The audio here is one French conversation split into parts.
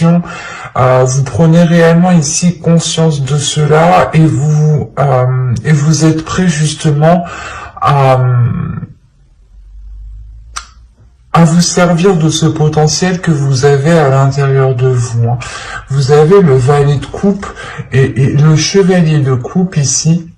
émotions. Vous prenez réellement ici conscience de cela et vous êtes prêt justement à vous servir de ce potentiel que vous avez à l'intérieur de vous. Vous avez le valet de coupe et le chevalier de coupe ici.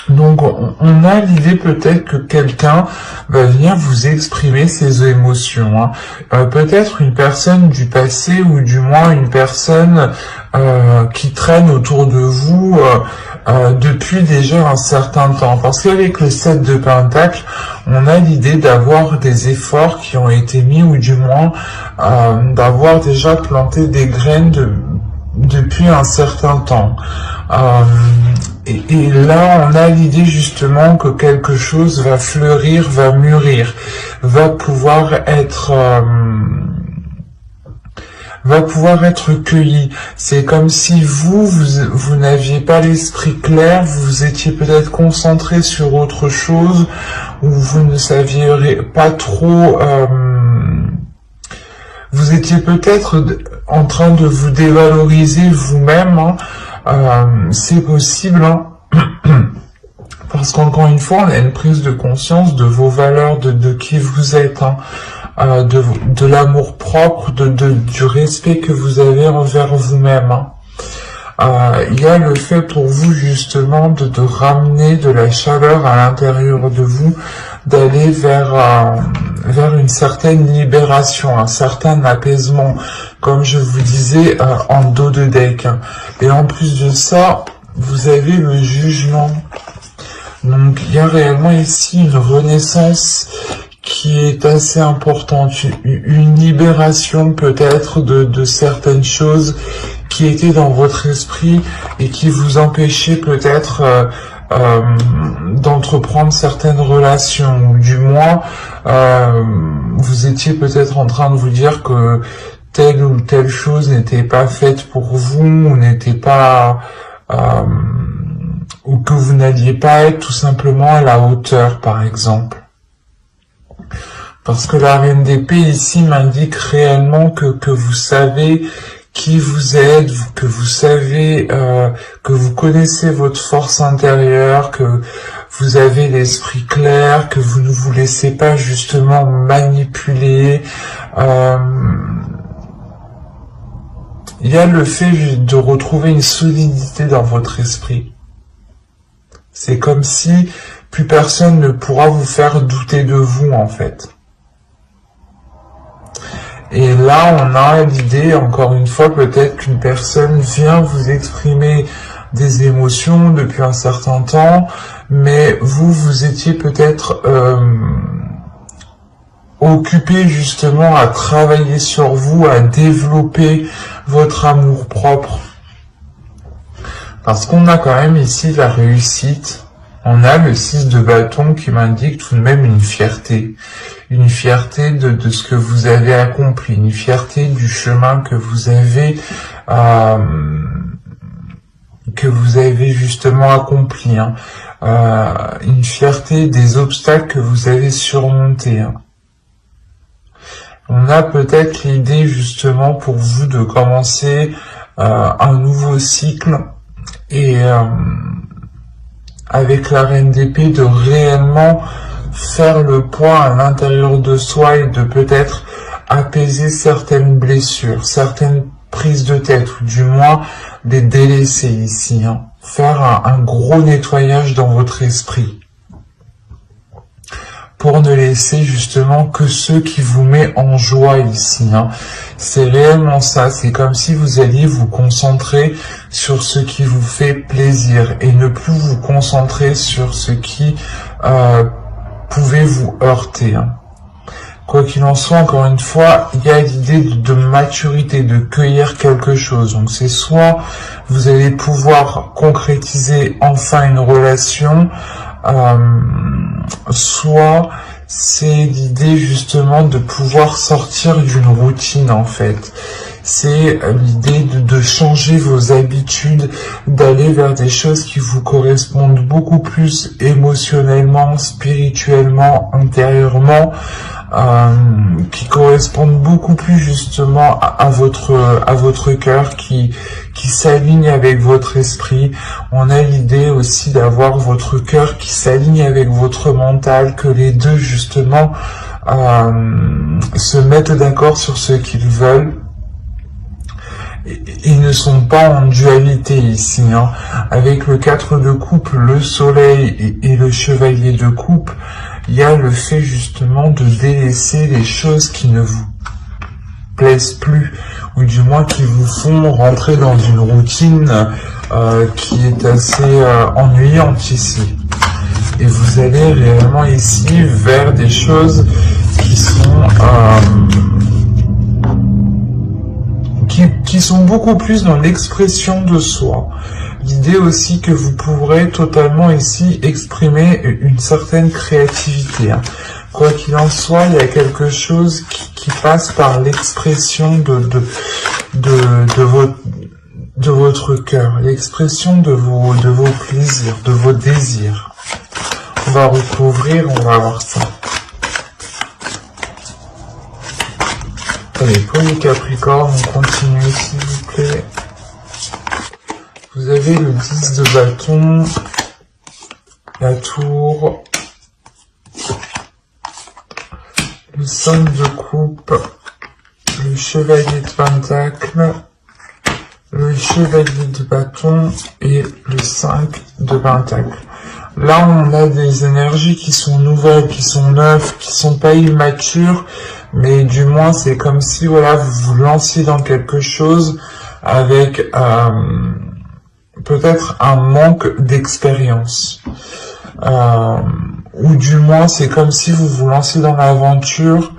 Donc on a l'idée peut-être que quelqu'un va venir vous exprimer ses émotions. Peut-être une personne du passé ou du moins une personne qui traîne autour de vous depuis déjà un certain temps. Parce qu'avec le 7 de Pentacle, on a l'idée d'avoir des efforts qui ont été mis ou du moins d'avoir déjà planté des graines depuis un certain temps. Et là, on a l'idée justement que quelque chose va fleurir, va mûrir, va pouvoir être cueilli. C'est comme si vous n'aviez pas l'esprit clair, vous étiez peut-être concentré sur autre chose, ou vous ne saviez pas trop... vous étiez peut-être en train de vous dévaloriser vous-même, c'est possible, parce qu'encore une fois, on a une prise de conscience de vos valeurs, de qui vous êtes, de l'amour propre, du respect que vous avez envers vous-même. Il y a le fait pour vous justement de ramener de la chaleur à l'intérieur de vous, d'aller vers une certaine libération, un certain apaisement, comme je vous disais en dos de deck. Et en plus de ça, vous avez le jugement. Donc il y a réellement ici une renaissance qui est assez importante, une libération peut-être de certaines choses qui étaient dans votre esprit et qui vous empêchaient peut-être d'entreprendre certaines relations, ou du moins vous étiez peut-être en train de vous dire que telle ou telle chose n'était pas faite pour vous, ou n'était pas ou que vous n'alliez pas être tout simplement à la hauteur, par exemple. Parce que la reine d'épée ici m'indique réellement que vous savez qui vous êtes, que vous savez, que vous connaissez votre force intérieure, que vous avez l'esprit clair, que vous ne vous laissez pas justement manipuler. Il y a le fait de retrouver une solidité dans votre esprit. C'est comme si plus personne ne pourra vous faire douter de vous, en fait. Et là, on a l'idée, encore une fois, peut-être qu'une personne vient vous exprimer des émotions depuis un certain temps, mais vous étiez peut-être occupé justement à travailler sur vous, à développer votre amour propre. Parce qu'on a quand même ici la réussite. On a le 6 de bâton qui m'indique tout de même une fierté de ce que vous avez accompli, une fierté du chemin que vous avez justement accompli, une fierté des obstacles que vous avez surmontés. On a peut-être l'idée justement pour vous de commencer un nouveau cycle et avec la reine d'épée de réellement faire le point à l'intérieur de soi et de peut-être apaiser certaines blessures, certaines prises de tête, ou du moins des délaissés ici. Faire un gros nettoyage dans votre esprit. Pour ne laisser justement que ce qui vous met en joie ici. C'est réellement ça, c'est comme si vous alliez vous concentrer sur ce qui vous fait plaisir et ne plus vous concentrer sur ce qui pouvait vous heurter. Quoi qu'il en soit, encore une fois, il y a l'idée de maturité, de cueillir quelque chose. Donc c'est soit vous allez pouvoir concrétiser enfin une relation, soit c'est l'idée justement de pouvoir sortir d'une routine en fait. C'est l'idée de changer vos habitudes, d'aller vers des choses qui vous correspondent beaucoup plus émotionnellement, spirituellement, intérieurement, qui correspondent beaucoup plus justement à votre cœur, qui s'aligne avec votre esprit. On a l'idée aussi d'avoir votre cœur qui s'aligne avec votre mental, que les deux justement se mettent d'accord sur ce qu'ils veulent. Ils ne sont pas en dualité ici, hein. Avec le 4 de coupe, le soleil et le chevalier de coupe, il y a le fait justement de délaisser les choses qui ne vous plaisent plus, ou du moins qui vous font rentrer dans une routine qui est assez ennuyante ici. Et vous allez réellement ici vers des choses qui sont qui sont beaucoup plus dans l'expression de soi. L'idée aussi que vous pourrez totalement ici exprimer une certaine créativité, hein. Quoi qu'il en soit, il y a quelque chose qui passe par l'expression de votre cœur, l'expression de vos plaisirs, de vos désirs. On va recouvrir, on va voir ça. Allez, pour les Capricornes, on continue s'il vous plaît. Vous avez le 10 de bâton, la tour, le 5 de coupe, le chevalier de pentacle, le chevalier de bâton et le 5 de pentacle. Là, on a des énergies qui sont nouvelles, qui sont neuves, qui sont pas immatures, mais du moins, c'est comme si, voilà, vous vous lanciez dans quelque chose avec peut-être un manque d'expérience. Ou du moins, c'est comme si vous vous lanciez dans l'aventure.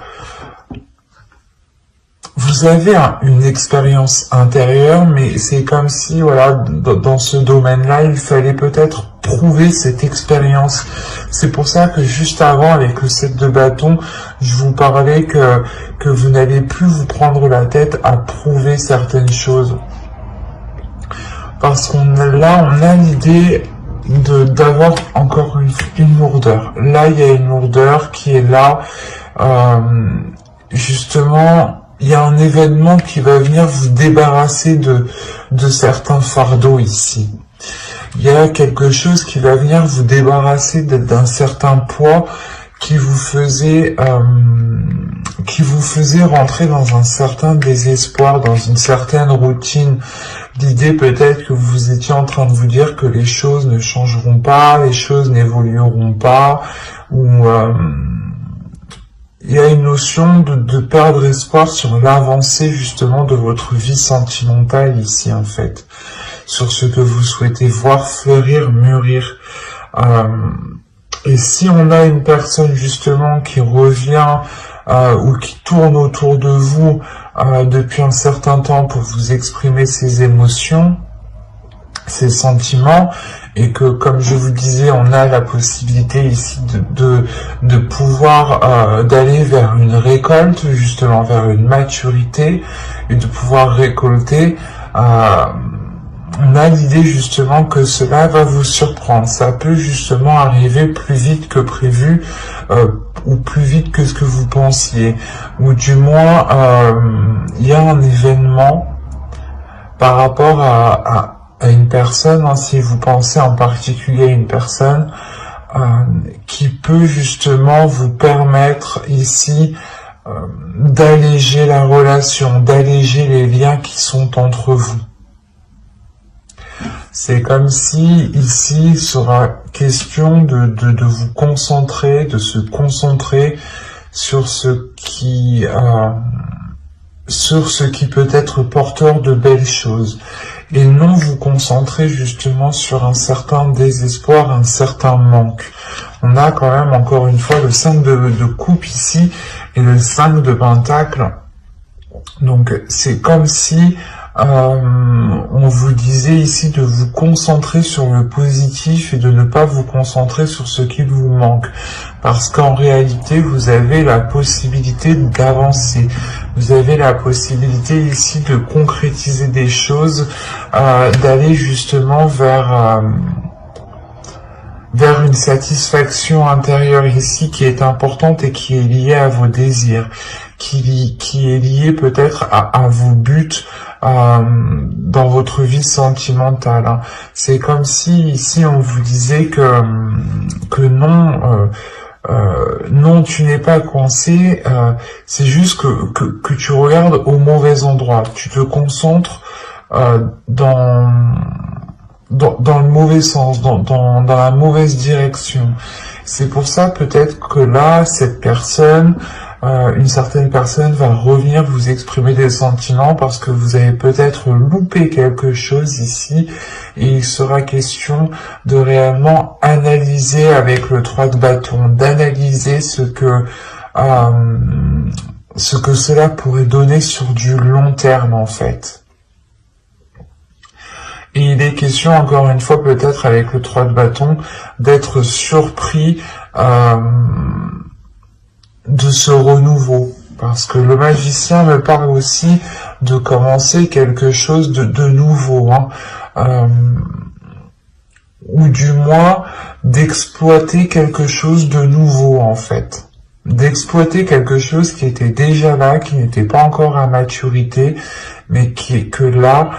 Vous avez une expérience intérieure, mais c'est comme si, voilà, dans ce domaine-là, il fallait peut-être prouver cette expérience. C'est pour ça que juste avant, avec le 7 de bâton, je vous parlais que vous n'allez plus vous prendre la tête à prouver certaines choses. Parce qu'on a l'idée d'avoir encore une lourdeur. Là, il y a une lourdeur qui est là. Justement, il y a un événement qui va venir vous débarrasser de certains fardeaux ici. Il y a quelque chose qui va venir vous débarrasser d'un certain poids qui vous faisait rentrer dans un certain désespoir, dans une certaine routine. L'idée peut-être que vous étiez en train de vous dire que les choses ne changeront pas, les choses n'évolueront pas, ou il y a une notion de perdre espoir sur l'avancée justement de votre vie sentimentale ici en fait, sur ce que vous souhaitez voir fleurir, mûrir. Et si on a une personne justement qui revient ou qui tourne autour de vous depuis un certain temps pour vous exprimer ses émotions, ses sentiments, et que, comme je vous disais, on a la possibilité ici de pouvoir d'aller vers une récolte, justement vers une maturité, et de pouvoir récolter, on a l'idée justement que cela va vous surprendre. Ça peut justement arriver plus vite que prévu, ou plus vite que ce que vous pensiez, ou du moins il y a un événement par rapport à une personne, hein, si vous pensez en particulier à une personne qui peut justement vous permettre ici d'alléger la relation, d'alléger les liens qui sont entre vous. C'est comme si ici il sera question de vous concentrer, de se concentrer sur ce qui peut être porteur de belles choses, et non vous concentrer justement sur un certain désespoir, un certain manque. On a quand même encore une fois le 5 de coupe ici et le 5 de pentacle. Donc c'est comme si on vous disait ici de vous concentrer sur le positif et de ne pas vous concentrer sur ce qui vous manque. Parce qu'en réalité, vous avez la possibilité d'avancer. Vous avez la possibilité ici de concrétiser des choses, d'aller justement vers vers une satisfaction intérieure ici qui est importante et qui est liée à vos désirs, qui est liée peut-être à vos buts dans votre vie sentimentale. Hein. C'est comme si ici on vous disait que non, non, tu n'es pas coincé, c'est juste que tu regardes au mauvais endroit, tu te concentres dans le mauvais sens, dans la mauvaise direction. C'est pour ça peut-être que là, cette personne, une certaine personne va revenir vous exprimer des sentiments parce que vous avez peut-être loupé quelque chose ici et il sera question de réellement analyser avec le 3 de bâton, d'analyser ce que cela pourrait donner sur du long terme en fait. Et il est question, encore une fois, peut-être avec le 3 de bâton, d'être surpris de ce renouveau. Parce que le magicien me parle aussi de commencer quelque chose de nouveau. Hein, ou du moins d'exploiter quelque chose de nouveau, en fait. D'exploiter quelque chose qui était déjà là, qui n'était pas encore à maturité, mais que là,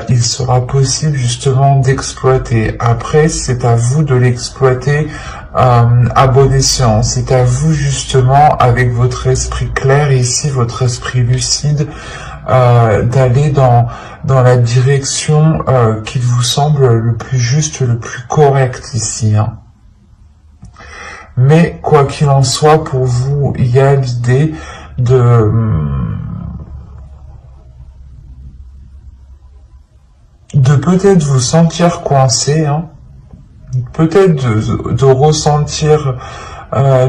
il sera possible justement d'exploiter. Après, c'est à vous de l'exploiter à bon escient. C'est à vous justement, avec votre esprit clair ici, votre esprit lucide, d'aller dans la direction qu'il vous semble le plus juste, le plus correct ici. Hein. Mais quoi qu'il en soit, pour vous, il y a l'idée de peut-être vous sentir coincé, hein, peut-être de ressentir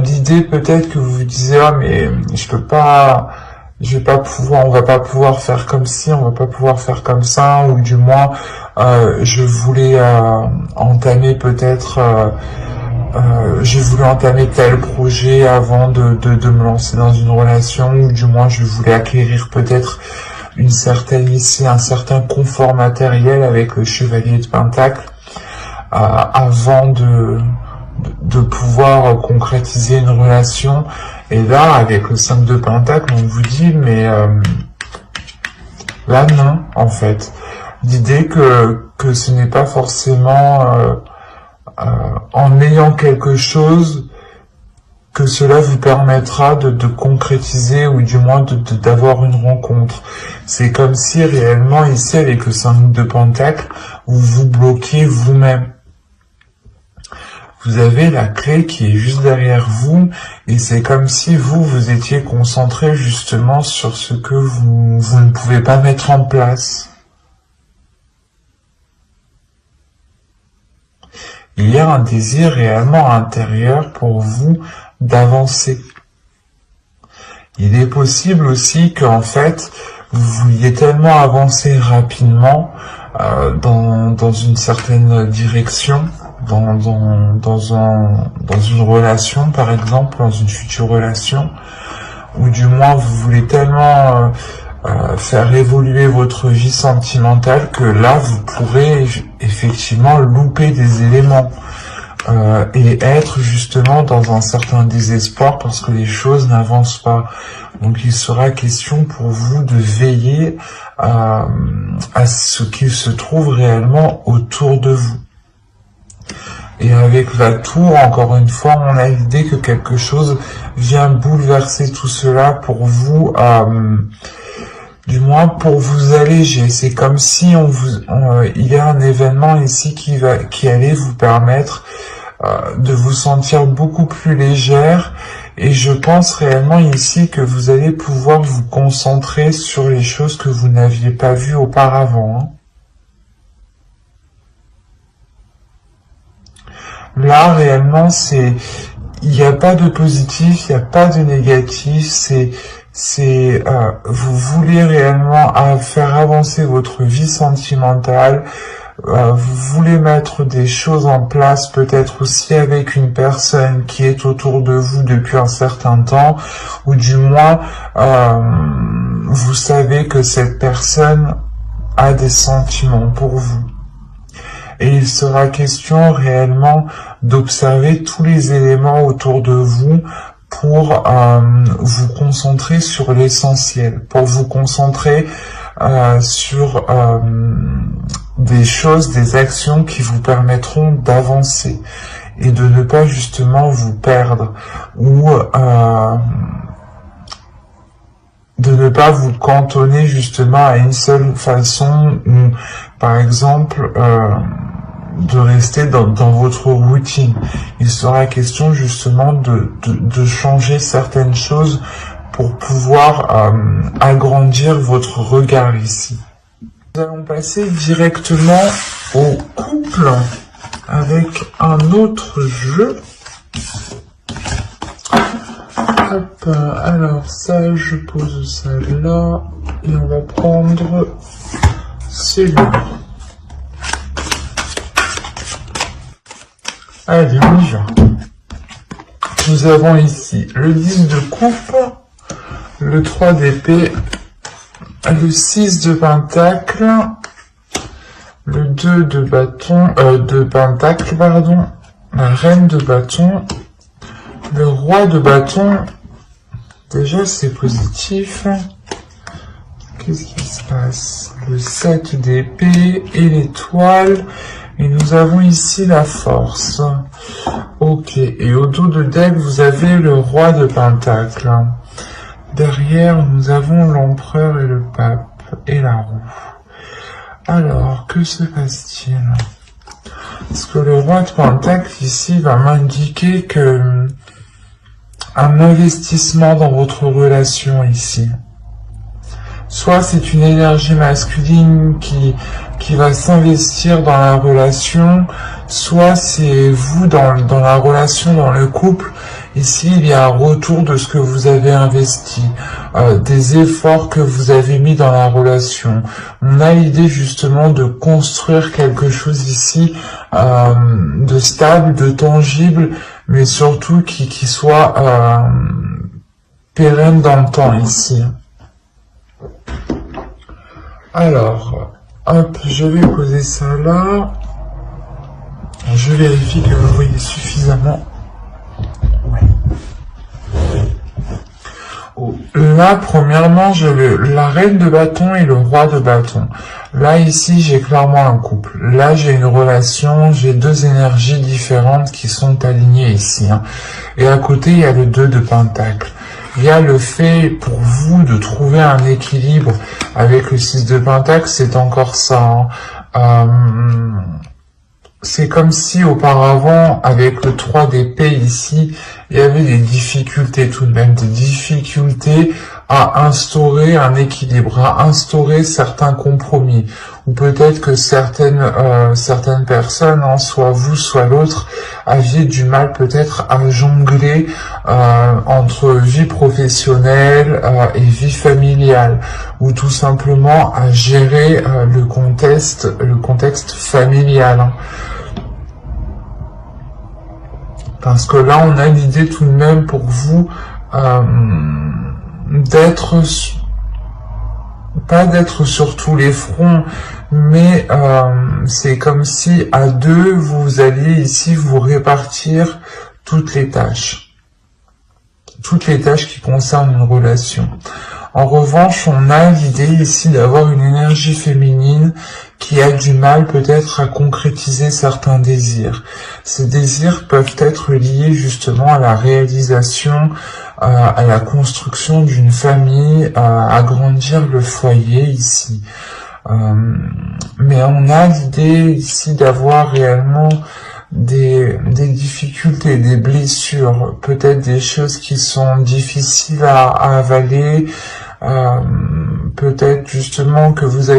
l'idée peut-être que vous vous disiez ah mais je vais pas pouvoir, on va pas pouvoir faire comme ci, on va pas pouvoir faire comme ça, ou du moins je voulais entamer peut-être j'ai voulu entamer tel projet avant de me lancer dans une relation, ou du moins je voulais acquérir peut-être une certaine ici, un certain confort matériel avec le chevalier de Pentacle avant de pouvoir concrétiser une relation. Et là, avec le 5 de Pentacle, on vous dit, mais là non, en fait. L'idée que ce n'est pas forcément en ayant quelque chose que cela vous permettra de concrétiser ou du moins d'avoir une rencontre. C'est comme si réellement ici avec le 5 de Pentacle, vous vous bloquez vous-même. Vous avez la clé qui est juste derrière vous et c'est comme si vous étiez concentré justement sur ce que vous ne pouvez pas mettre en place. Il y a un désir réellement intérieur pour vous d'avancer. Il est possible aussi qu'en fait, vous vouliez tellement avancer rapidement dans une certaine direction, dans une relation par exemple, dans une future relation, ou du moins vous voulez tellement faire évoluer votre vie sentimentale que là vous pourrez effectivement louper des éléments et être justement dans un certain désespoir parce que les choses n'avancent pas. Donc il sera question pour vous de veiller à ce qu'il se trouve réellement autour de vous. Et avec la tour, encore une fois, on a l'idée que quelque chose vient bouleverser tout cela pour vous, du moins pour vous alléger. C'est comme si il y a un événement ici qui allait vous permettre de vous sentir beaucoup plus légère. Et je pense réellement ici que vous allez pouvoir vous concentrer sur les choses que vous n'aviez pas vues auparavant. Hein. Là, réellement, il n'y a pas de positif, il n'y a pas de négatif, vous voulez réellement faire avancer votre vie sentimentale, vous voulez mettre des choses en place, peut-être aussi avec une personne qui est autour de vous depuis un certain temps, ou du moins, vous savez que cette personne a des sentiments pour vous. et il sera question réellement d'observer tous les éléments autour de vous pour vous concentrer sur l'essentiel, pour vous concentrer sur des choses, des actions qui vous permettront d'avancer et de ne pas justement vous perdre ou de ne pas vous cantonner justement à une seule façon ou par exemple de rester dans votre routine. Il sera question justement de changer certaines choses pour pouvoir agrandir votre regard ici. Nous allons passer directement au couple avec un autre jeu. Hop, alors ça, je pose ça là, et on va prendre celui-là. Allez, on y va. Nous avons ici le 10 de coupe, le 3 d'épée, le 6 de pentacle, le 2 de bâton, de pentacle, pardon, la reine de bâton, le roi de bâton. Déjà, c'est positif. Qu'est-ce qui se passe? Le 7 d'épée et l'étoile. Et nous avons ici la force. Ok. Et au dos de deck, vous avez le roi de pentacle. Derrière, nous avons l'empereur et le pape et la roue. Alors, que se passe-t-il? Parce que le roi de pentacle ici va m'indiquer que un investissement dans votre relation ici. Soit c'est une énergie masculine qui va s'investir dans la relation, soit c'est vous dans la relation, dans le couple. Ici, il y a un retour de ce que vous avez investi, des efforts que vous avez mis dans la relation. On a l'idée justement de construire quelque chose ici de stable, de tangible, mais surtout qui soit pérenne dans le temps ici. Alors, hop, je vais poser ça là. Je vérifie que vous voyez suffisamment. Ouais. Oh, là, premièrement, j'ai la reine de bâton et le roi de bâton. Là, ici, j'ai clairement un couple. Là, j'ai une relation, j'ai deux énergies différentes qui sont alignées ici. Hein. Et à côté, il y a le 2 de pentacle. Il y a le fait pour vous de trouver un équilibre avec le 6 de pentacle, c'est encore ça. Hein. C'est comme si auparavant, avec le 3 d'épée ici, il y avait des difficultés tout de même, des difficultés à instaurer un équilibre, à instaurer certains compromis. Ou peut-être que certaines personnes, hein, soit vous, soit l'autre, aviez du mal peut-être à jongler entre vie professionnelle et vie familiale, ou tout simplement à gérer le contexte familial. Hein. Parce que là, on a l'idée tout de même pour vous pas d'être sur tous les fronts, mais c'est comme si à deux, vous alliez ici vous répartir toutes les tâches qui concernent une relation. En revanche, on a l'idée ici d'avoir une énergie féminine qui a du mal peut-être à concrétiser certains désirs. Ces désirs peuvent être liés justement à la réalisation, à la construction d'une famille, à agrandir le foyer ici. Mais on a l'idée ici d'avoir réellement des difficultés, des blessures, peut-être des choses qui sont difficiles à avaler, peut-être justement que vous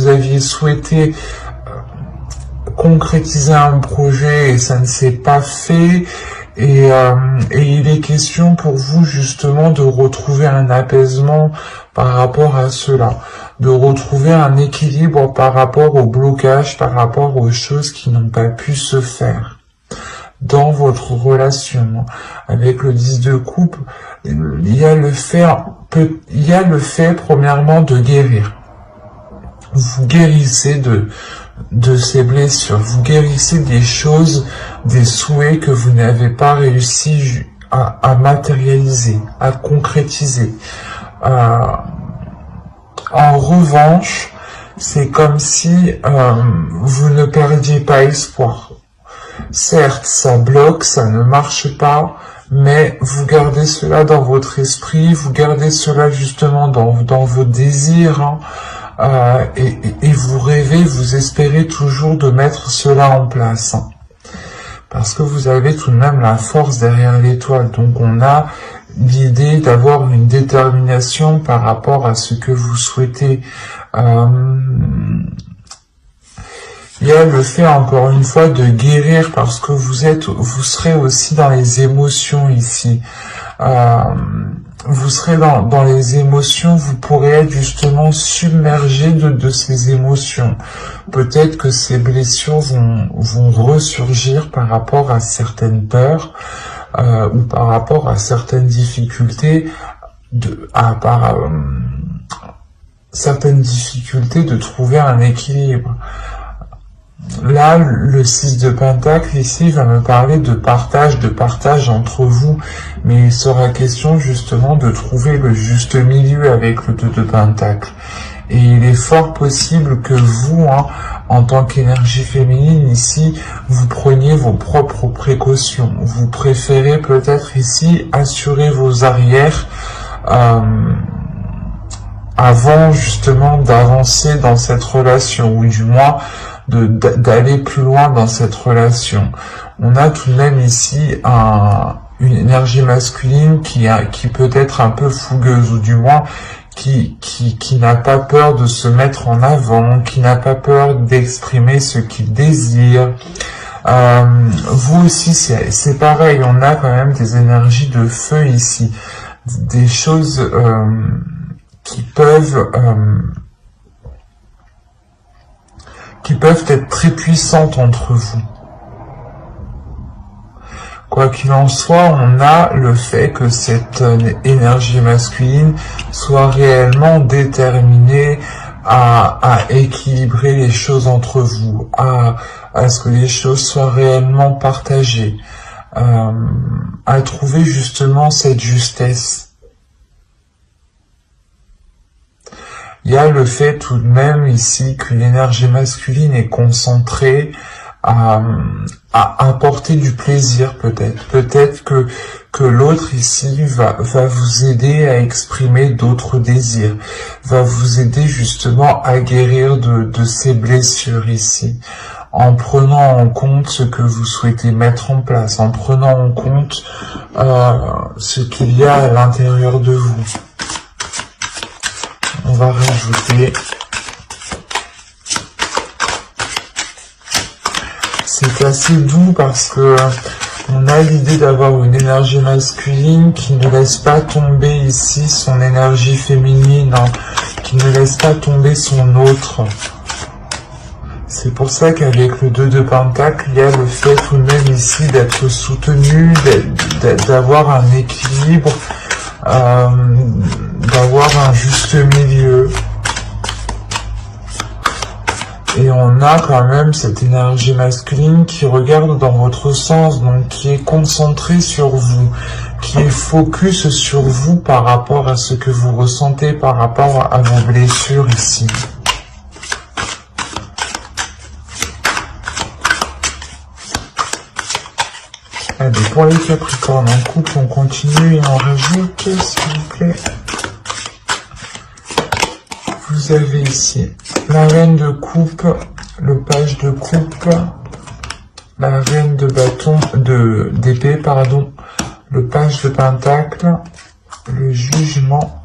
aviez souhaité concrétiser un projet et ça ne s'est pas fait, et il est question pour vous justement de retrouver un apaisement par rapport à cela, de retrouver un équilibre par rapport au blocage, par rapport aux choses qui n'ont pas pu se faire dans votre relation. Avec le 10 de coupe, il y a le fait premièrement de guérir. Vous guérissez de de ces blessures. Vous guérissez des choses, des souhaits que vous n'avez pas réussi à matérialiser, à concrétiser. En revanche, c'est comme si vous ne perdiez pas espoir. Certes, ça bloque, ça ne marche pas, mais vous gardez cela dans votre esprit, vous gardez cela justement dans vos désirs, hein, et vous rêvez, vous espérez toujours de mettre cela en place. Hein, parce que vous avez tout de même la force derrière l'étoile. Donc on a l'idée d'avoir une détermination par rapport à ce que vous souhaitez. Il y a le fait, encore une fois, de guérir parce que vous serez aussi dans les émotions ici. Vous serez dans les émotions, vous pourrez être justement submergé de ces émotions. Peut-être que ces blessures vont ressurgir par rapport à certaines peurs ou par rapport à certaines difficultés, certaines difficultés de trouver un équilibre. Là, le 6 de Pentacle, ici, va me parler de partage entre vous, mais il sera question justement de trouver le juste milieu avec le 2 de Pentacle. Et il est fort possible que vous, hein, en tant qu'énergie féminine, ici, vous preniez vos propres précautions. Vous préférez peut-être ici assurer vos arrières avant justement d'avancer dans cette relation, ou du moins d'aller plus loin dans cette relation. On a tout de même ici une énergie masculine qui peut être un peu fougueuse, ou du moins qui n'a pas peur de se mettre en avant, qui n'a pas peur d'exprimer ce qu'il désire. Vous aussi, c'est pareil, on a quand même des énergies de feu ici, des choses qui peuvent être très puissantes entre vous. Quoi qu'il en soit, on a le fait que cette énergie masculine soit réellement déterminée à équilibrer les choses entre vous, à ce que les choses soient réellement partagées, à trouver justement cette justesse. Il y a le fait tout de même ici que l'énergie masculine est concentrée à apporter du plaisir peut-être. Peut-être que l'autre ici va vous aider à exprimer d'autres désirs, va vous aider justement à guérir de ces blessures ici, en prenant en compte ce que vous souhaitez mettre en place, en prenant en compte ce qu'il y a à l'intérieur de vous. On va rajouter. C'est assez doux parce que on a l'idée d'avoir une énergie masculine qui ne laisse pas tomber ici son énergie féminine, hein, qui ne laisse pas tomber son autre. C'est pour ça qu'avec le 2 de Pentacle, il y a le fait tout de même ici d'être soutenu, d'avoir un équilibre, d'avoir un juste milieu. Et on a quand même cette énergie masculine qui regarde dans votre sens, donc qui est concentrée sur vous, qui est focus sur vous par rapport à ce que vous ressentez, par rapport à vos blessures ici. Allez, pour les Capricornes en couple, on continue et on rajoute, s'il vous plaît. Vous avez ici la reine de coupe, le page de coupe, la reine de bâton, d'épée, pardon, le page de pentacle, le jugement,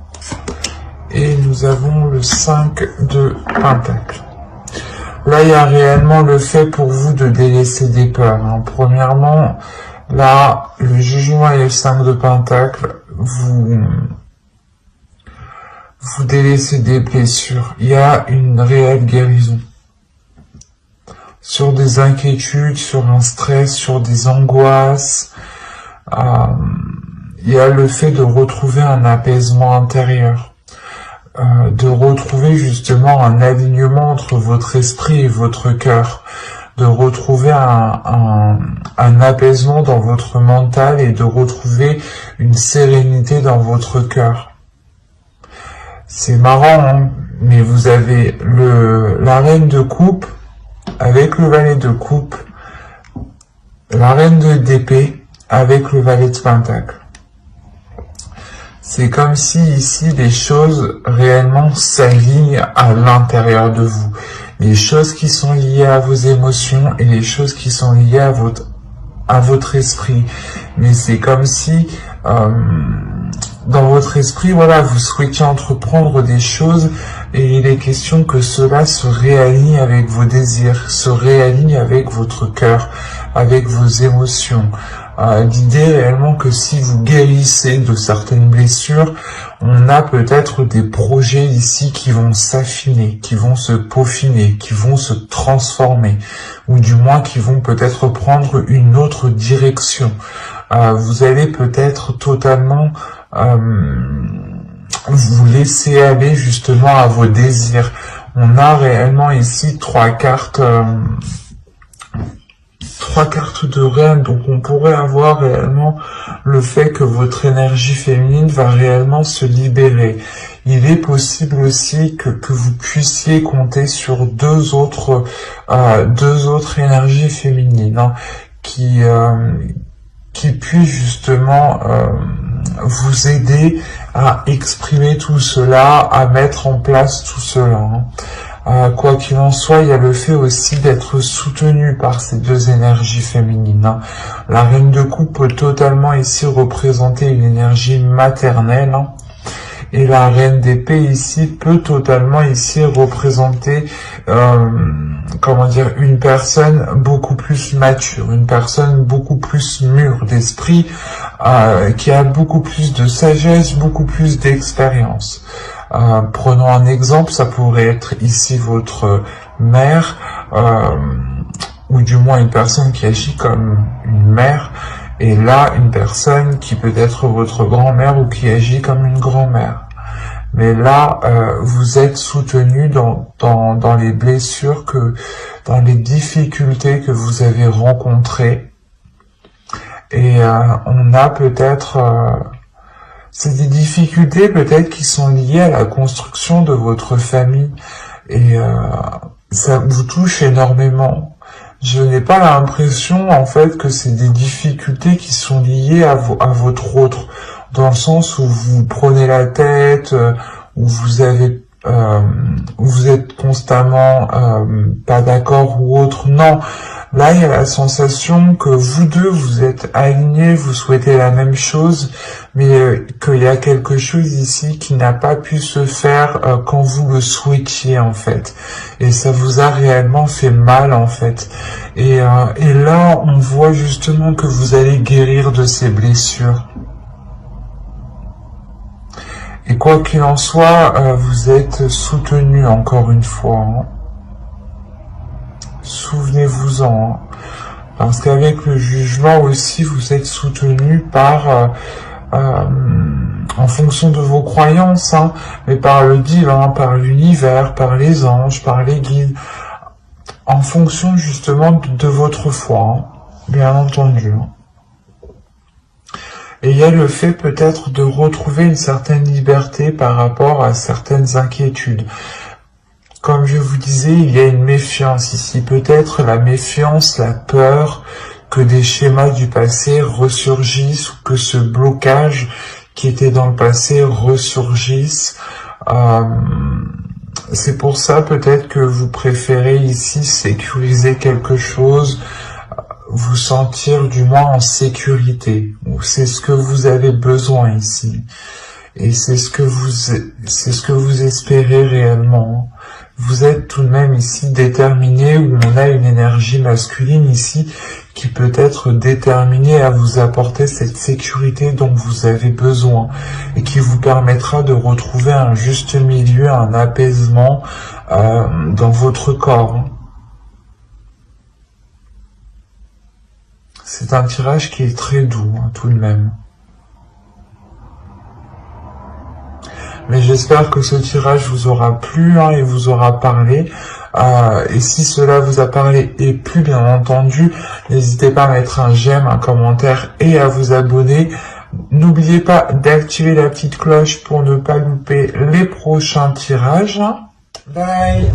et nous avons le 5 de pentacle. Là, il y a réellement le fait pour vous de délaisser des peurs. Hein. Premièrement, là, le jugement et le 5 de pentacle, vous délaissez des blessures. Il y a une réelle guérison. Sur des inquiétudes, sur un stress, sur des angoisses. Il y a le fait de retrouver un apaisement intérieur. de retrouver justement un alignement entre votre esprit et votre cœur, de retrouver un apaisement dans votre mental et de retrouver une sérénité dans votre cœur. C'est marrant, hein, mais vous avez la reine de coupe avec le valet de coupe, la reine d'épée avec le valet de pentacle. C'est comme si ici les choses réellement s'alignent à l'intérieur de vous. Les choses qui sont liées à vos émotions et les choses qui sont liées à votre esprit. Mais c'est comme si dans votre esprit, voilà, vous souhaitiez entreprendre des choses et il est question que cela se réaligne avec vos désirs, se réaligne avec votre cœur, avec vos émotions. L'idée réellement que si vous guérissez de certaines blessures, on a peut-être des projets ici qui vont s'affiner, qui vont se peaufiner, qui vont se transformer, ou du moins qui vont peut-être prendre une autre direction. Vous allez peut-être totalement vous laisser aller justement à vos désirs. On a réellement ici trois cartes de reine, donc on pourrait avoir réellement le fait que votre énergie féminine va réellement se libérer. Il est possible aussi que vous puissiez compter sur deux autres énergies féminines, hein, qui puissent justement vous aider à exprimer tout cela, à mettre en place tout cela, hein. Quoi qu'il en soit, il y a le fait aussi d'être soutenu par ces deux énergies féminines, hein. La reine de coupe peut totalement ici représenter une énergie maternelle, hein, et la reine d'épée ici peut totalement ici représenter une personne beaucoup plus mature, une personne beaucoup plus mûre d'esprit, qui a beaucoup plus de sagesse, beaucoup plus d'expérience. Prenons un exemple, ça pourrait être ici votre mère, ou du moins une personne qui agit comme une mère, et là une personne qui peut être votre grand-mère ou qui agit comme une grand-mère. Mais là, vous êtes soutenu dans les blessures, dans les difficultés que vous avez rencontrées, et on a peut-être... c'est des difficultés peut-être qui sont liées à la construction de votre famille et ça vous touche énormément. Je n'ai pas l'impression en fait que c'est des difficultés qui sont liées à votre autre, dans le sens où vous prenez la tête, où vous êtes constamment pas d'accord ou autre. Non. Là, il y a la sensation que vous deux, vous êtes alignés, vous souhaitez la même chose, mais qu'il y a quelque chose ici qui n'a pas pu se faire quand vous le souhaitiez, en fait. Et ça vous a réellement fait mal, en fait. Et là, on voit justement que vous allez guérir de ces blessures. Et quoi qu'il en soit, vous êtes soutenu encore une fois, hein. Souvenez-vous-en, hein. Parce qu'avec le jugement aussi, vous êtes soutenu par, en fonction de vos croyances, hein, mais par le divin, par l'univers, par les anges, par les guides, en fonction justement de votre foi, hein, bien entendu. Hein. Et il y a le fait peut-être de retrouver une certaine liberté par rapport à certaines inquiétudes. Comme je vous disais, il y a une méfiance ici. Peut-être la méfiance, la peur que des schémas du passé ressurgissent ou que ce blocage qui était dans le passé ressurgisse. C'est pour ça peut-être que vous préférez ici sécuriser quelque chose, vous sentir du moins en sécurité. C'est ce que vous avez besoin ici. Et c'est ce que vous espérez réellement. Vous êtes tout de même ici déterminé, où on a une énergie masculine ici qui peut être déterminée à vous apporter cette sécurité dont vous avez besoin et qui vous permettra de retrouver un juste milieu, un apaisement dans votre corps. C'est un tirage qui est très doux, hein, tout de même. Mais j'espère que ce tirage vous aura plu et vous aura parlé. Et si cela vous a parlé et plu, bien entendu, n'hésitez pas à mettre un j'aime, un commentaire et à vous abonner. N'oubliez pas d'activer la petite cloche pour ne pas louper les prochains tirages. Bye!